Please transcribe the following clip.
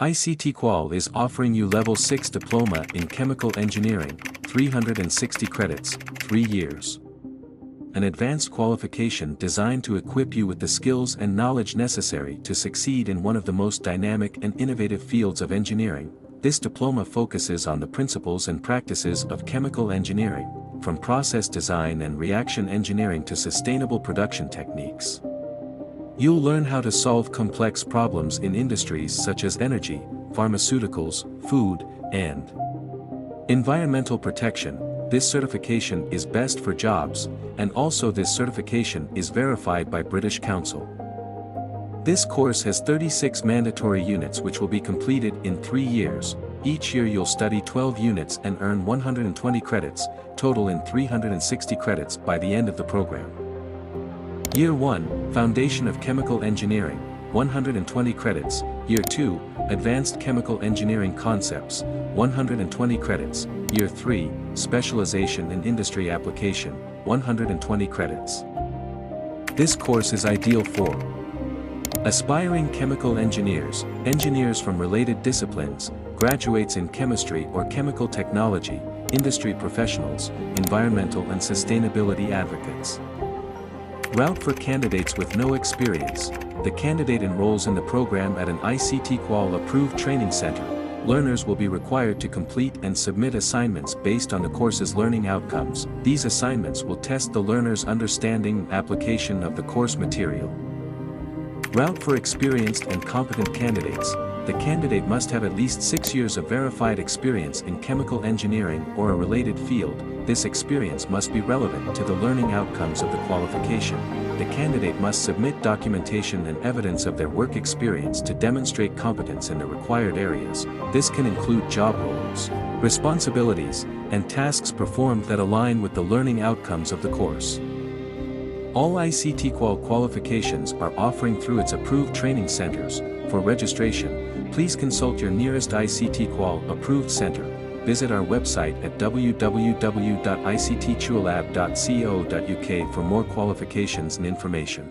ICTQual is offering you Level 6 Diploma in Chemical Engineering, 360 credits, 3 years. An advanced qualification designed to equip you with the skills and knowledge necessary to succeed in one of the most dynamic and innovative fields of engineering. This diploma focuses on the principles and practices of chemical engineering, from process design and reaction engineering to sustainable production techniques. You'll learn how to solve complex problems in industries such as energy, pharmaceuticals, food, and environmental protection. This certification is best for jobs, and also this certification is verified by British Council. This course has 36 mandatory units which will be completed in 3 years. Each year you'll study 12 units and earn 120 credits, total in 360 credits by the end of the program. Year 1, Foundation of Chemical Engineering, 120 credits. Year 2, Advanced Chemical Engineering Concepts, 120 credits. Year 3, Specialization in Industry Application, 120 credits. This course is ideal for aspiring chemical engineers, engineers from related disciplines, graduates in chemistry or chemical technology, industry professionals, environmental and sustainability advocates. Route for candidates with no experience. The candidate enrolls in the program at an ICTQual approved training center. Learners will be required to complete and submit assignments based on the course's learning outcomes. These assignments will test the learner's understanding and application of the course material. Route for experienced and competent candidates. The candidate must have at least 6 years of verified experience in chemical engineering or a related field. This experience must be relevant to the learning outcomes of the qualification. The candidate must submit documentation and evidence of their work experience to demonstrate competence in the required areas. This can include job roles, responsibilities, and tasks performed that align with the learning outcomes of the course. All ICTQual qualifications are offering through its approved training centers. For registration, please consult your nearest ICTQual approved center. Visit our website at www.ictquallab.co.uk for more qualifications and information.